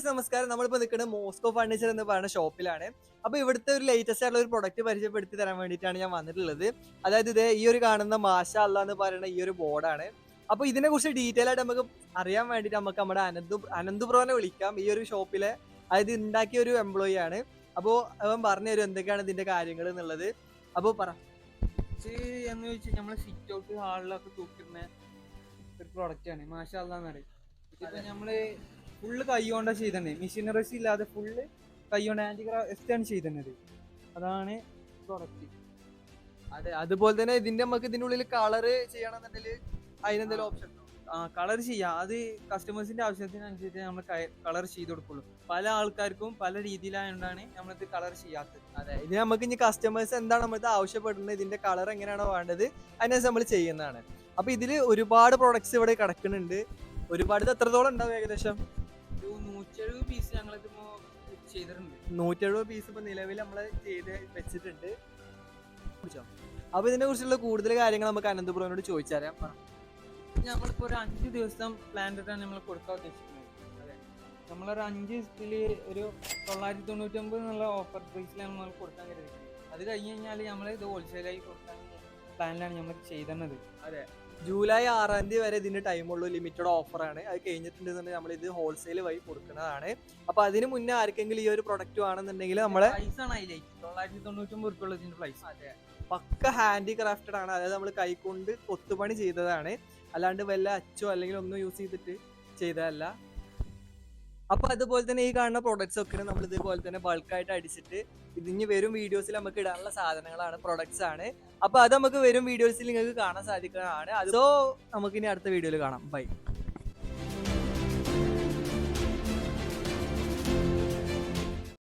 നമസ്കാരം. നമ്മളിപ്പോൾ നിൽക്കുന്നത് മോസ്കോ ഫർണിച്ചർ എന്ന് പറയുന്ന ഷോപ്പിലാണ്. അപ്പോൾ ഇവിടുത്തെ ഒരു ലേറ്റസ്റ്റ് ആയിട്ടുള്ള ഒരു പ്രൊഡക്റ്റ് പരിചയപ്പെടുത്തി തരാൻ വേണ്ടിയിട്ടാണ് ഞാൻ വന്നിട്ടുള്ളത്. അതായത് ഈ ഒരു കാണുന്ന മാഷാ അല്ലാ എന്ന് പറയുന്ന ഈ ഒരു ബോർഡാണ്. അപ്പോൾ ഇതിനെക്കുറിച്ച് ഡീറ്റെയിൽ ആയിട്ട് നമുക്ക് അറിയാൻ വേണ്ടിയിട്ട് നമുക്ക് നമ്മുടെ അനന്ത് ബ്രോനെ വിളിക്കാം. ഈ ഒരു ഷോപ്പിലെ അതായത് ഉണ്ടാക്കിയ ഒരു എംപ്ലോയി ആണ്. അപ്പോൾ അവൻ പറഞ്ഞു തരും എന്തൊക്കെയാണ് ഇതിന്റെ കാര്യങ്ങൾ എന്നുള്ളത്. അപ്പോൾ പറ. ഇത് എന്ന് വെച്ചാൽ നമ്മളെ സിറ്റ് ഔട്ട് ഹാളിലൊക്കെ തൂക്കിടുന്ന ഒരു പ്രൊഡക്റ്റ് ആണ്. മാഷാ അല്ലാ എന്ന് പറയും. ഇതിപ്പോ നമ്മള് ഫുള്ള് കൈകൊണ്ടാ ചെയ്തത്, മെഷീനറീസ് ഇല്ലാതെ ഫുള്ള് കൈകൊണ്ട് ഹാൻഡിക്രാഫ്റ്റ് ആണ് ചെയ്തത്. അതാണ് പ്രൊഡക്റ്റ്. അതെ, അതുപോലെ തന്നെ ഇതിന്റെ നമുക്ക് ഇതിനുള്ളിൽ കളർ ചെയ്യണമെന്നുണ്ടെങ്കിൽ അതിനെന്തെങ്കിലും ഓപ്ഷൻ ഉണ്ടോ? കളർ ചെയ്യാം. അത് കസ്റ്റമേഴ്സിന്റെ ആവശ്യത്തിനനുസരിച്ച് നമ്മൾ കളർ ചെയ്ത് കൊടുക്കുള്ളൂ. പല ആൾക്കാർക്കും പല രീതിയിലായതുകൊണ്ടാണ് നമ്മളിത് കളർ ചെയ്യാത്തത്. അതെ, ഇത് നമുക്ക് ഇനി കസ്റ്റമേഴ്സ് എന്താണ് നമ്മൾക്ക് ആവശ്യപ്പെടുന്നത്, ഇതിന്റെ കളർ എങ്ങനെയാണോ വേണ്ടത് അതിനനുസരിച്ച് നമ്മൾ ചെയ്യുന്നതാണ്. അപ്പൊ ഇതിൽ ഒരുപാട് പ്രൊഡക്ട്സ് ഇവിടെ കിടക്കുന്നുണ്ട്. ഒരുപാട് ഇത് എത്രത്തോളം ഉണ്ടാവും ഏകദേശം? ഒരു 170 പീസ് ഞങ്ങളിത് ചെയ്തിട്ടുണ്ട്. 170 പീസ് ഇപ്പൊ നിലവിൽ നമ്മൾ ചെയ്ത് വെച്ചിട്ടുണ്ട്. അപ്പൊ ഇതിനെ കുറിച്ചുള്ള കൂടുതൽ കാര്യങ്ങൾ നമുക്ക് അനന്തപുരനോട് ചോദിച്ചറിയാം. നമ്മളിപ്പോ ഒരു 5 ദിവസം പ്ലാൻ ഇട്ടാണ് നമ്മൾ കൊടുക്കാൻ ഉദ്ദേശിക്കുന്നത്. അതെ, നമ്മളൊരു 5 ദിവസത്തില് ഒരു 999 എന്നുള്ള ഓഫർ പ്രൈസിലാണ് നമ്മൾ കൊടുക്കാൻ കരുതിക്കുന്നത്. അത് കഴിഞ്ഞ് കഴിഞ്ഞാൽ നമ്മൾ ഇത് ഹോൾസെയിലായി കൊടുക്കാൻ പ്ലാനിലാണ് നമ്മൾ ചെയ്തത്. അതെ, ജൂലൈ 6 വരെ ഇതിന്റെ ടൈമുള്ളൂ. ലിമിറ്റഡ് ഓഫറാണ്. അത് കഴിഞ്ഞിട്ടുണ്ടെന്നുണ്ടെങ്കിൽ നമ്മൾ ഇത് ഹോൾസെയിൽ വഴി കൊടുക്കുന്നതാണ്. അപ്പൊ അതിന് മുന്നേ ആർക്കെങ്കിലും ഈ ഒരു പ്രൊഡക്റ്റ് ആണെന്നുണ്ടെങ്കിൽ നമ്മളെ പ്രൈസ് ആണ് ഹൈലൈറ്റ്. 999 റുപ്യ ഇതിന്റെ പ്രൈസ്. അതെ, പക്ക ഹാൻഡിക്രാഫ്റ്റഡ് ആണ്. അതായത് നമ്മൾ കൈകൊണ്ട് കൊത്തുപണി ചെയ്തതാണ്, അല്ലാണ്ട് വല്ല അച്ചോ അല്ലെങ്കിൽ ഒന്നും യൂസ് ചെയ്തിട്ട് ചെയ്തതല്ല. അപ്പൊ അതുപോലെ തന്നെ ഈ കാണുന്ന പ്രൊഡക്ട്സ് ഒക്കെ നമ്മൾ ഇതുപോലെ തന്നെ ബൾക്കായിട്ട് അടിച്ചിട്ട് ഇതിന് വരും വീഡിയോസിൽ നമുക്ക് ഇടാനുള്ള സാധനങ്ങളാണ്, പ്രൊഡക്ട്സ് ആണ്. അപ്പൊ അത് നമുക്ക് വരും വീഡിയോസിൽ നിങ്ങൾക്ക് കാണാൻ സാധിക്കുന്നതാണ്. അതോ നമുക്കിനി അടുത്ത വീഡിയോയിൽ കാണാം. ബൈ.